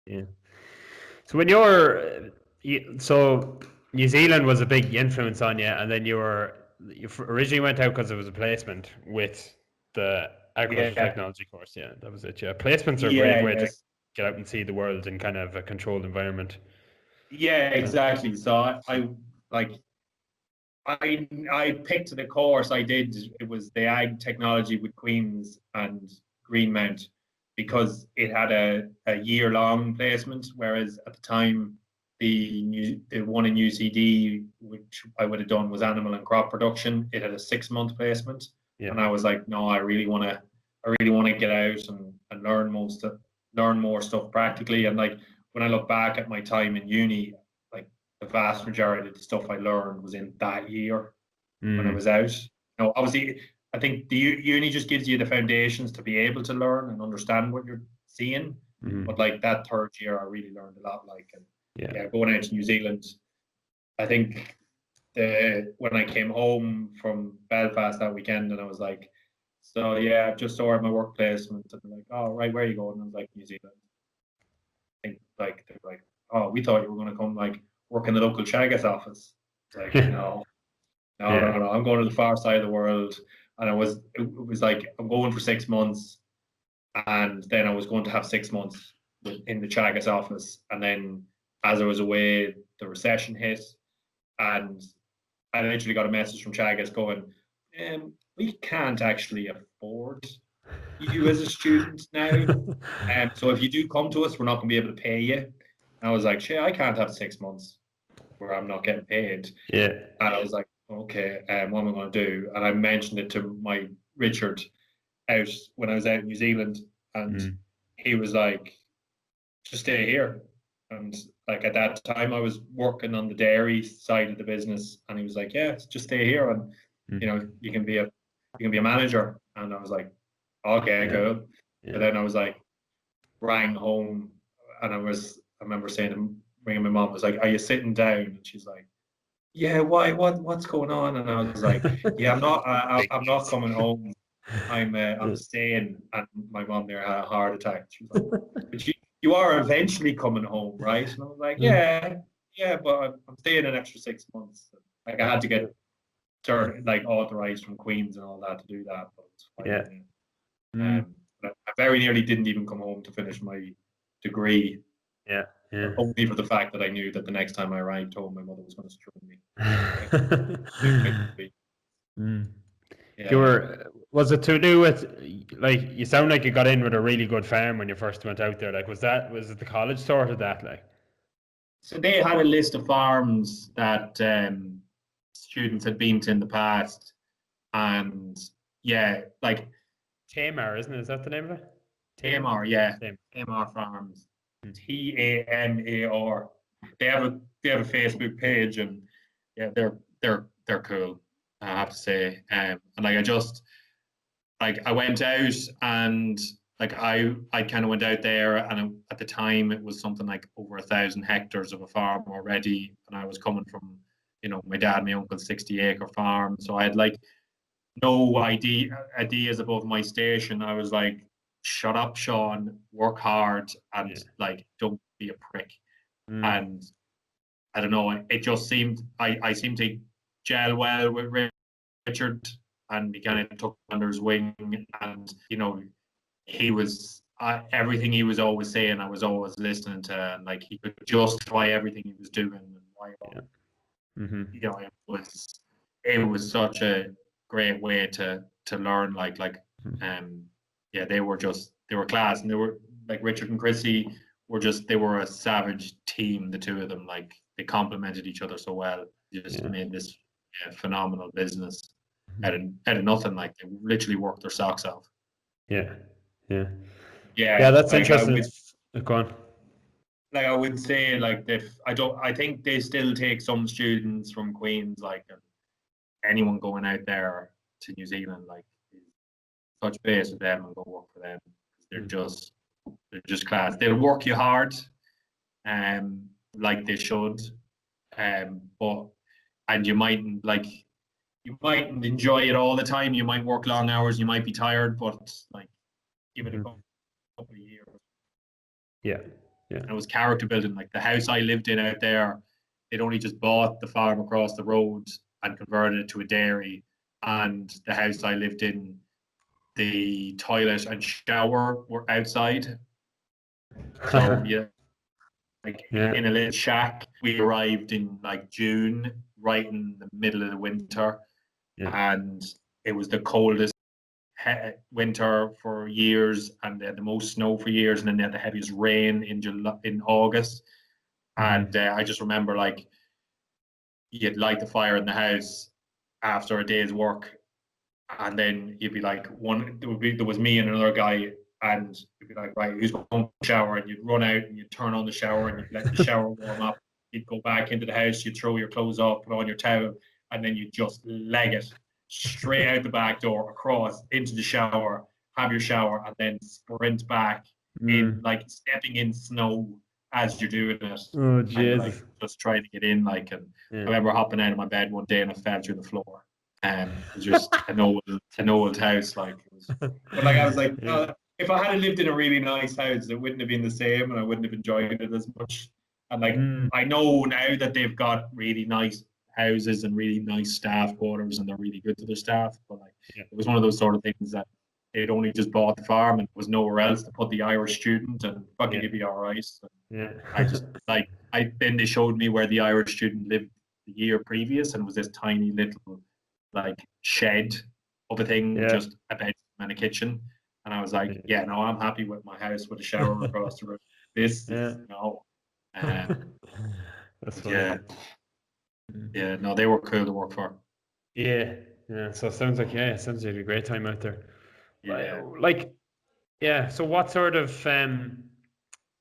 Yeah. So when so New Zealand was a big influence on you, and then you originally went out because it was a placement with the agricultural Yeah, technology course. Yeah, that was it. Yeah, placements are a great yeah, way to yes, get out and see the world in kind of a controlled environment. yeah, Uh, exactly. So I like I picked the course I did. It was the ag technology with Queens and Greenmount because it had a year long placement, whereas at the time the one in UCD, which I would have done, was animal and crop production. It had a 6 month placement, yeah. and I was like, no, I really want to get out and learn more stuff practically. And like when I look back at my time in uni, like the vast majority of the stuff I learned was in that year when I Mm, was out. Obviously, I think the uni just gives you the foundations to be able to learn and understand what you're seeing. mm, But like that third year, I really learned a lot. Like, and yeah. yeah, going out to New Zealand, I think when I came home from Belfast that weekend, and I was like, so yeah, I've just started my work placement, and they're like, oh right, where are you going? And I was like, New Zealand. I think like they're like, oh, we thought you were going to come like work in the local Chagas office. It's like, no, no, no, Yeah. no. I'm going to the far side of the world. And it was like, I'm going for 6 months. And then I was going to have 6 months in the Chagas office. And then as I was away, the recession hit. And I literally got a message from Chagas going, we can't actually afford you as a student now. So if you do come to us, we're not going to be able to pay you. And I was like, shit, I can't have 6 months where I'm not getting paid. Yeah. And I was like, okay, what am I going to do? And I mentioned it to my Richard out when I was out in New Zealand, and Mm, he was like, just stay here. And like at that time, I was working on the dairy side of the business, and he was like, yeah, just stay here, and mm, you can be a manager. And I was like, okay, yeah. cool. But Yeah. then I was like, rang home, and I remember saying, ringing my mom, I was like, are you sitting down? And she's like, yeah, why? What's going on? And I was like, yeah, Big I'm not news. coming home. I'm Yeah. staying. And my mom there had a heart attack. She was like, but you are eventually coming home, right? And I was like, Mm, yeah, but I'm staying an extra 6 months. Like I had to get like authorized from Queens and all that to do that, but it's yeah. fine. Mm, But I very nearly didn't even come home to finish my degree, yeah. Yeah. only for the fact that I knew that the next time I arrived home, my mother was going to string me. Like, like my degree. Mm. You Yeah. were, was it to do with, like, you sound like you got in with a really good farm when you first went out there. Like, was it the college sorted that? Like, So they had a list of farms that students had been to in the past, and yeah, like Tamar, isn't it? Is that the name of it? Tamar? Tamar, yeah, Tamar. Tamar Farms, Mm. TAMAR. They have a Facebook page, and yeah, they're cool. I have to say, and like I went out and like I kind of went out there, and at the time it was something like over 1,000 hectares of a farm already, and I was coming from my dad and my uncle's 60-acre farm, so I had like no ideas above my station. I was like, shut up, Sean, work hard, and Yeah. like don't be a prick. Mm. And I don't know, it just seemed I seemed to gel well with Richard, and he kind Yeah. of took under his wing, and he was everything he was always saying, I was always listening to, and like he could justify everything he was doing, and why, Yeah. Mm-hmm. it was such a great way to learn. Um, yeah, they were class, and they were like Richard and Chrissy they were a savage team, the two of them. Like they complemented each other so well. They just Yeah. made this phenomenal business Mhm. out of nothing. Like they literally worked their socks off. Yeah. Yeah. Yeah, Yeah, that's interesting. Go on. I would say like if I think they still take some students from Queens, like anyone going out there to New Zealand, like touch base with them and go work for them. They're Mm. just they're just class. They'll work you hard, like they should, but and you mightn't enjoy it all the time. You might work long hours. You might be tired, but like give it a Mhm. couple of years. Yeah. And it was character building. Like the house I lived in out there, they'd only just bought the farm across the road and converted it to a dairy. And the house I lived in, the toilet and shower were outside. So yeah, like Yeah. in a little shack. We arrived in like June, right in the middle of the winter, Yeah. and it was the coldest winter for years, and they had the most snow for years, and then they had the heaviest rain in August. And I just remember like you'd light the fire in the house after a day's work, and then you'd be like there was me and another guy, and you'd be like, right, who's going to shower? And you'd run out and you'd turn on the shower and you'd let the shower warm up. You'd go back into the house, you'd throw your clothes off, put on your towel, and then you'd just leg it straight out the back door, across into the shower, have your shower, and then sprint back in, like stepping in snow as you're doing it. Oh, And like Jesus. just trying to get in, like, and I remember hopping out of my bed one day and I fell through the floor. It was just an old house, like. It was, but like I was like, if I had lived in a really nice house, it wouldn't have been the same, and I wouldn't have enjoyed it as much. And like I know now that they've got really nice houses and really nice staff quarters, and they're really good to their staff. But like, it was one of those sort of things that they'd only just bought the farm and there was nowhere else to put the Irish student, and fucking it'd be all right. So I just like then they showed me where the Irish student lived the year previous, and it was this tiny little like shed of a thing, just a bedroom and a kitchen. And I was like, yeah, no, I'm happy with my house with a shower across the room. This is no. That's funny. Yeah, no, they were cool to work for. Yeah. So it sounds like a great time out there. Yeah. Like, yeah. So what sort of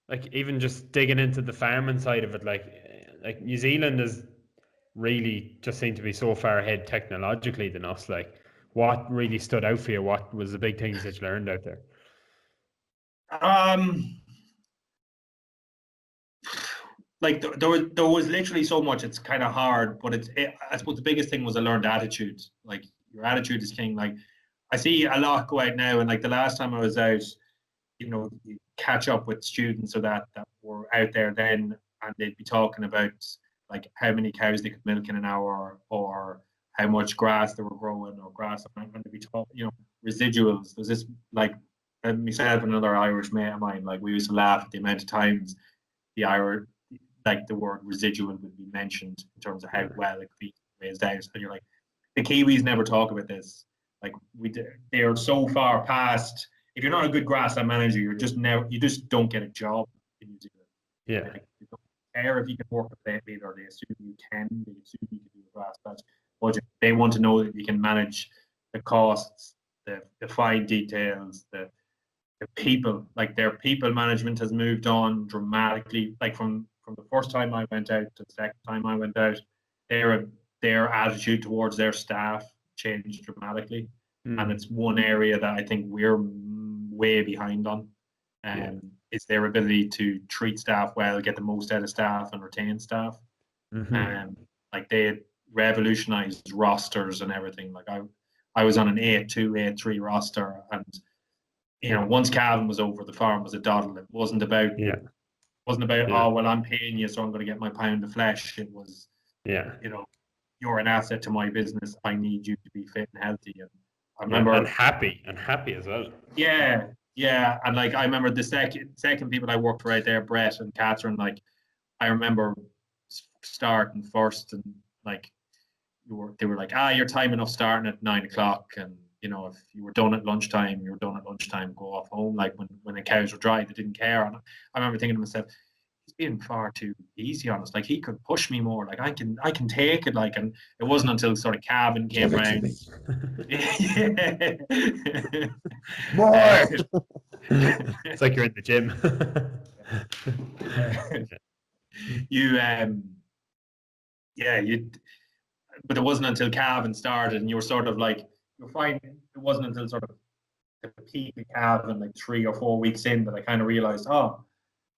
like even just digging into the farming side of it, like New Zealand is really just seem to be so far ahead technologically than us. Like, what really stood out for you? What was the big things that you learned out there? Like there was literally so much. It's kind of hard, but I suppose the biggest thing was I learned attitude. Like your attitude is king. Like I see a lot go out now, and like the last time I was out, you catch up with students or that were out there then, and they'd be talking about like how many cows they could milk in an hour, or how much grass they were growing, or grass, and they'd be talking, residuals. There's this like myself and another Irish mate of mine, like we used to laugh at the amount of times the Irish, like the word residual would be mentioned in terms of how well it could be raised out, and you're like, the Kiwis never talk about this. Like they are so far past. If you're not a good grassland manager, you just don't get a job in New Zealand. Yeah. Like, they don't care if you can work a plate meter. They assume you can. They assume you can do a grass patch budget. They want to know that you can manage the costs, the fine details, the people. Like their people management has moved on dramatically. Like from the first time I went out to the second time I went out, their attitude towards their staff changed dramatically. And it's one area that I think we're way behind on. Is their ability to treat staff well, get the most out of staff, and retain staff. Like they had revolutionized rosters and everything. Like I was on an 8-2, 8-3 roster, and once Calvin was over, the farm was a doddle. It wasn't about oh well, I'm paying you, so I'm going to get my pound of flesh. It was you're an asset to my business. I need you to be fit and healthy. And I remember and happy as well. Yeah, and like I remember the second people I worked for out there, Brett and Catherine. Like I remember starting first, and like they were like, you're time enough starting at 9 o'clock, and if you were done at lunchtime, you were done at lunchtime. Go off home. Like when the cows were dry, they didn't care. And I remember thinking to myself, he's being far too easy on us. Like he could push me more. Like I can take it. Like, and it wasn't until sort of Calvin came around. More. It's like you're in the gym. But it wasn't until Calvin started, and you were sort of like, you're fine. It wasn't until sort of the peak of Calvin, like 3 or 4 weeks in, that I kind of realized, the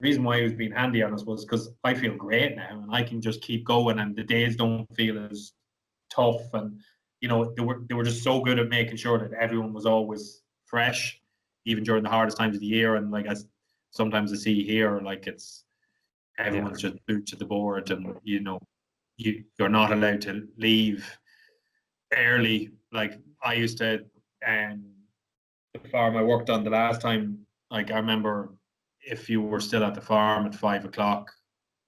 reason why he was being handy on us was because I feel great now, and I can just keep going, and the days don't feel as tough, and they were just so good at making sure that everyone was always fresh, even during the hardest times of the year. And like sometimes I see here, like it's everyone's just boot to the board, and you're not allowed to leave early. Like I used to, the farm I worked on the last time, like I remember if you were still at the farm at 5 o'clock,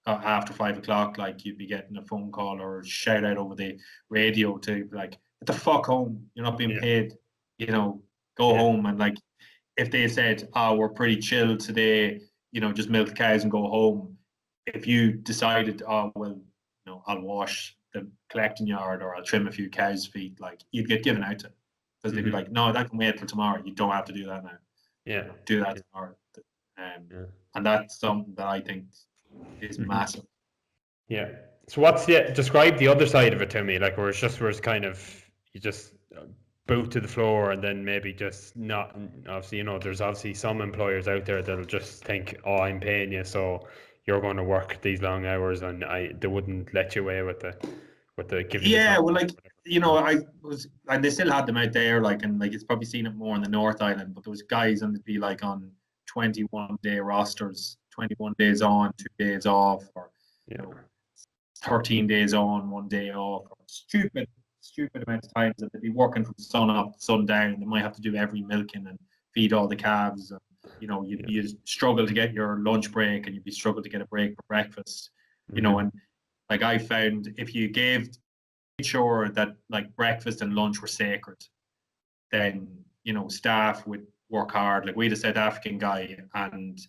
after 5 o'clock, like you'd be getting a phone call or a shout out over the radio to like, get the fuck home. You're not being paid, go home. And like, if they said, oh, we're pretty chill today, just milk the cows and go home. If you decided, oh, well, I'll wash the collecting yard or I'll trim a few cows' feet, like you'd get given out to, because they'd be like, no, that can wait till tomorrow. You don't have to do that now. Yeah. Do that tomorrow. And that's something that I think is massive. Yeah. So describe the other side of it to me, like where it's kind of, you just boot to the floor and then maybe just not, obviously, there's obviously some employers out there that'll just think, oh, I'm paying you, so you're going to work these long hours, and they wouldn't let you away with the giving you time. Well, like, and they still had them out there, like, and like it's probably seen it more in the North Island, but there was guys and they'd be like on 21-day rosters, 21 days on, 2 days off, or 13 days on, 1 day off, or stupid amount of times that they'd be working from sun up, sun down. They might have to do every milking and feed all the calves. And, you struggle to get your lunch break, and you'd be struggle to get a break for breakfast. And like I found, if you made sure that like breakfast and lunch were sacred, then staff would work hard. Like we had a South African guy, and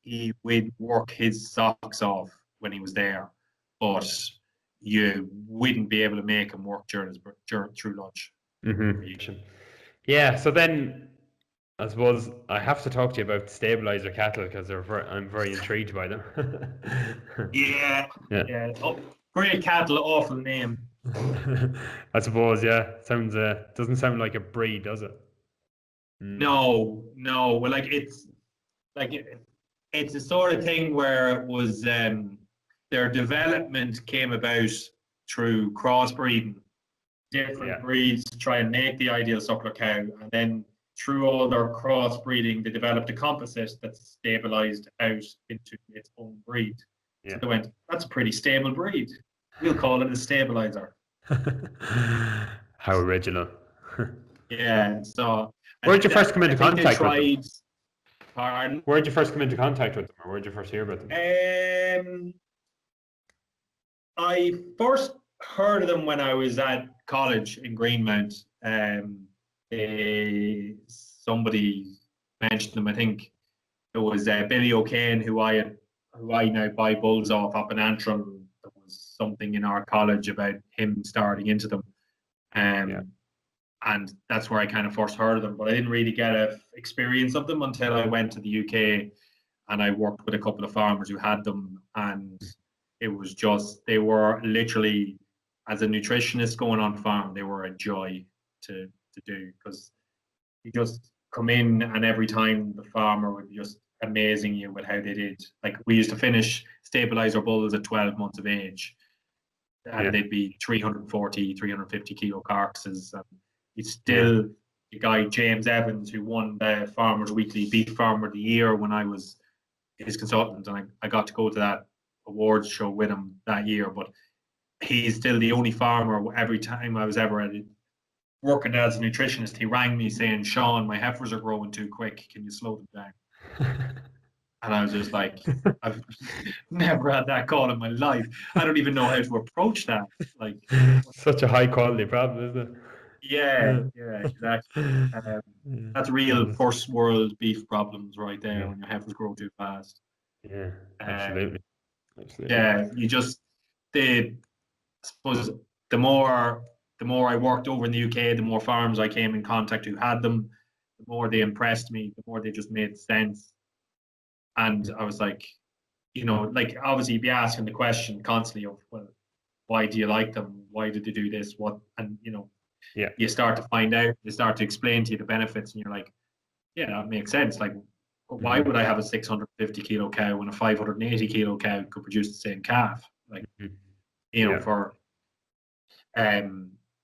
he would work his socks off when he was there, but you wouldn't be able to make him work through lunch. Yeah. So then, I suppose I have to talk to you about stabilizer cattle, because I'm very intrigued by them. Yeah. Oh, great cattle, awful name. I suppose, sounds doesn't sound like a breed, does it? No. Well, like it's a sort of thing where it was their development came about through crossbreeding different breeds to try and make the ideal suckler cow, and then through all their crossbreeding, they developed a composite that's stabilized out into its own breed. So they went, that's a pretty stable breed. We'll call it a stabilizer. How original. So where'd you first come into contact with them? Pardon? Where'd you first come into contact with them, or where'd you first hear about them? I first heard of them when I was at college in Greenmount. Somebody mentioned them. I think it was Billy O'Kane, who I now buy bulls off up in Antrim. There was something in our college about him starting into them. And that's where I kind of first heard of them. But I didn't really get an experience of them until I went to the UK, and I worked with a couple of farmers who had them. And it was just, they were literally, as a nutritionist going on farm, they were a joy to do, because you just come in and every time the farmer would just amazing you with how they did. Like we used to finish stabilizer bulls at 12 months of age, and they'd be 340, 350 kilo carcasses. And it's still the guy James Evans, who won the Farmers Weekly Beef Farmer of the Year when I was his consultant, and I got to go to that awards show with him that year. But he's still the only farmer. Every time I was ever at it, working as a nutritionist, he rang me saying, Sean, my heifers are growing too quick. Can you slow them down? And I was just like, I've never had that call in my life. I don't even know how to approach that. Like, such a high quality problem, isn't it? Yeah, exactly. That's real first world beef problems right there, when your heifers grow too fast. Yeah, absolutely. Yeah, I suppose the more I worked over in the UK, the more farms I came in contact who had them, the more they impressed me, the more they just made sense. And I was like, like obviously you'd be asking the question constantly of, well, why do you like them? Why did they do this? What? And you start to find out, they start to explain to you the benefits, and you're like, yeah, that makes sense. Like, why would I have a 650 kilo cow when a 580 kilo cow could produce the same calf? Like, for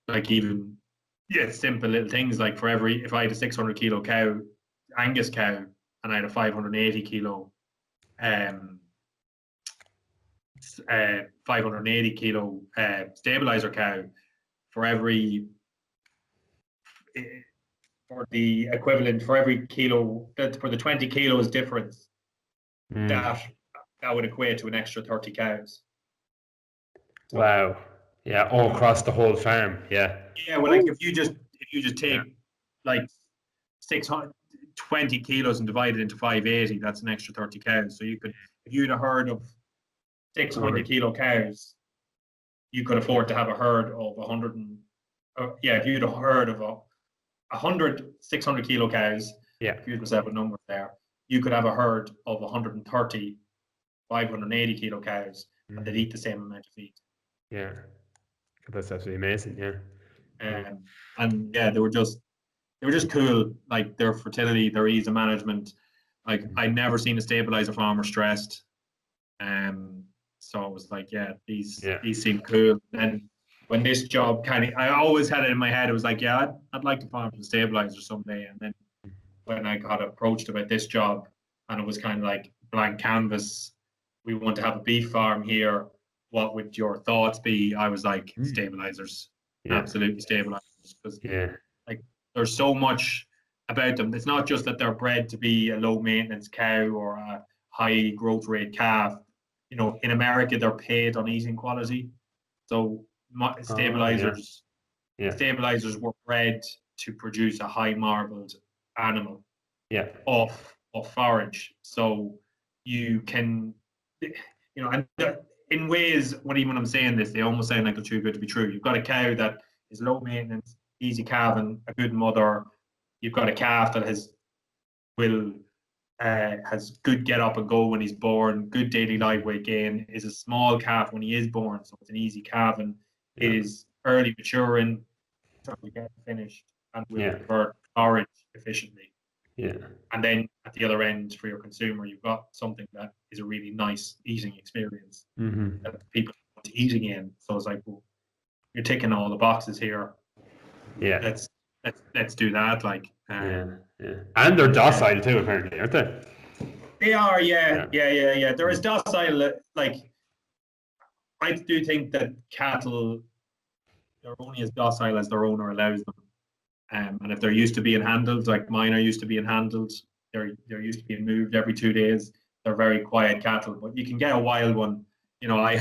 like even simple little things, like if I had a 600 kilo cow, Angus cow, and I had a 580 kilo um, 580 kilo stabilizer cow for every for the equivalent for every kilo that for the 20 kilos difference that would equate to an extra 30 cows. So, wow. Yeah, all across the whole farm. Yeah. Yeah, well, like if you just take like 620 kilos and divide it into 580, that's an extra 30 cows. So you could, if you had a herd of 600 kilo cows, you could afford to have a herd of 100 and if you had a herd of 100 600 kilo cows, excuse myself with numbers there, you could have a herd of 130 580 kilo cows, and they'd eat the same amount of feed. Yeah, that's absolutely amazing. Yeah. And yeah, they were just cool. Like their fertility, their ease of management. Like I'd never seen a stabilizer farmer stressed. So it was like, yeah, these seem cool. And when this job I always had it in my head. It was like, yeah, I'd like to farm some stabilizer someday. And then when I got approached about this job, and it was kind of like blank canvas, we want to have a beef farm here. What would your thoughts be? I was like, stabilizers, absolutely stabilizers, because like there's so much about them. It's not just that they're bred to be a low maintenance cow or a high growth rate calf. You know, in America, they're paid on eating quality. So stabilizers were bred to produce a high marbled animal off forage. So you can, and in ways, when I'm saying this, they almost sound like they're too good to be true. You've got a cow that is low maintenance, easy calving, a good mother. You've got a calf that has good get up and go when he's born, good daily live weight gain, is a small calf when he is born, so it's an easy calving, is early maturing, get finished, and will convert forage efficiently. Yeah. And then at the other end, for your consumer, you've got something that is a really nice eating experience that people want to eat again. So it's like, well, you're ticking all the boxes here. Yeah. Let's do that. Like, and they're docile too, apparently, aren't they? They are, yeah. They're as docile. Like, I do think that cattle are only as docile as their owner allows them. And if they're used to being handled, like mine are used to being handled, they're used to being moved every 2 days. They're very quiet cattle, but you can get a wild one. You know, I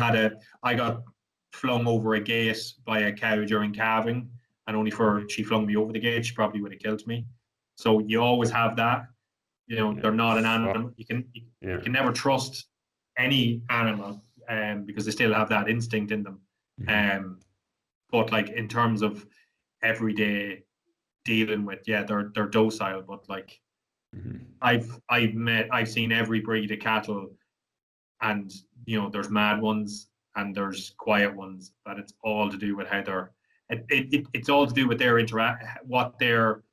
got flung over a gate by a cow during calving, and only for she flung me over the gate, she probably would have killed me. So you always have that. You know, they're not an animal. You can never trust any animal, because they still have that instinct in them. But like in terms of everyday dealing with, they're docile. But like I've seen every breed of cattle, and there's mad ones and there's quiet ones. That it's all to do with how they're. It's all to do with what their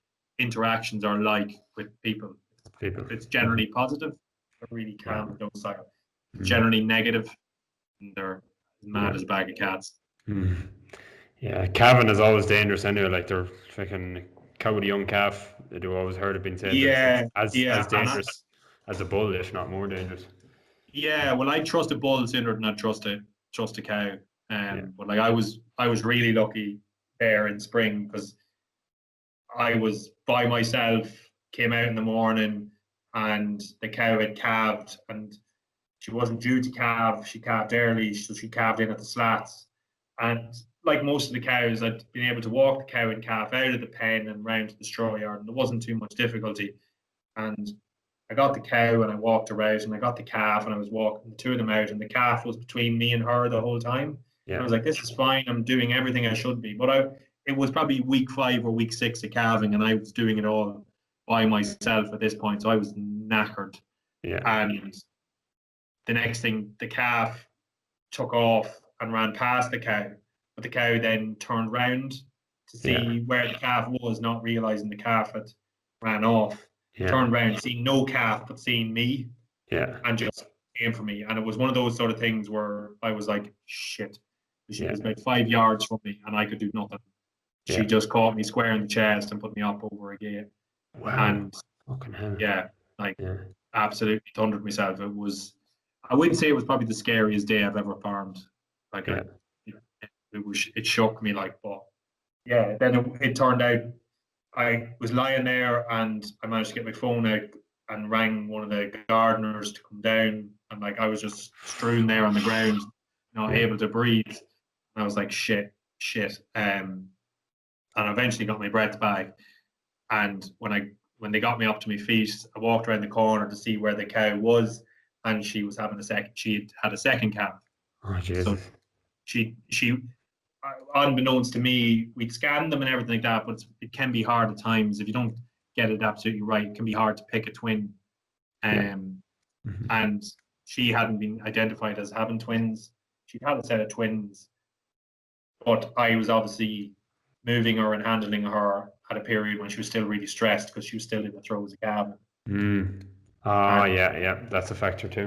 interactions are like with people. If it's generally positive, they're really calm and docile. Generally negative, and they're as mad as a bag of cats. Yeah, calving is always dangerous anyway. Like they're freaking cow with a young calf. I do always heard it being said. As dangerous as a bull, if not more dangerous. Yeah, well, I trust a bull sooner than I trust a cow. But like I was really lucky there in spring, because I was by myself, came out in the morning, and the cow had calved, and she wasn't due to calve. She calved early, so she calved in at the slats. And like most of the cows, I'd been able to walk the cow and calf out of the pen and round to the straw yard, and there wasn't too much difficulty. And I got the cow and I walked her out, and I got the calf and I was walking the two of them out, and the calf was between me and her the whole time. I was like, this is fine. I'm doing everything I should be. But it was probably week 5 or week 6 of calving, and I was doing it all by myself at this point. So I was knackered. Yeah. And the next thing, the calf took off and ran past the cow. But the cow then turned round to see where the calf was, not realizing the calf had ran off. Turned around, seeing no calf, but seeing me. And just came for me. And it was one of those sort of things where I was like, shit. She was about 5 yards from me, and I could do nothing. She just caught me square in the chest and put me up over a gate. Wow. And absolutely thundered myself. It was, I wouldn't say it was probably the scariest day I've ever farmed. Like Yeah. it shook me like, but yeah, then it turned out I was lying there and I managed to get my phone out and rang one of the gardeners to come down, and like I was just strewn there on the ground, not Yeah. able to breathe. And I was like, shit. And I eventually got my breath back. And when they got me up to my feet, I walked around the corner to see where the cow was, and she was having a second. She had a second calf. Oh So Jesus. she unbeknownst to me, we'd scanned them and everything like that, but it can be hard at times if you don't get it absolutely right. It can be hard to pick a twin. Yeah. And she hadn't been identified as having twins. She'd had a set of twins, but I was obviously moving her and handling her at a period when she was still really stressed because she was still in the throes of calving. Oh And yeah, yeah, that's a factor too.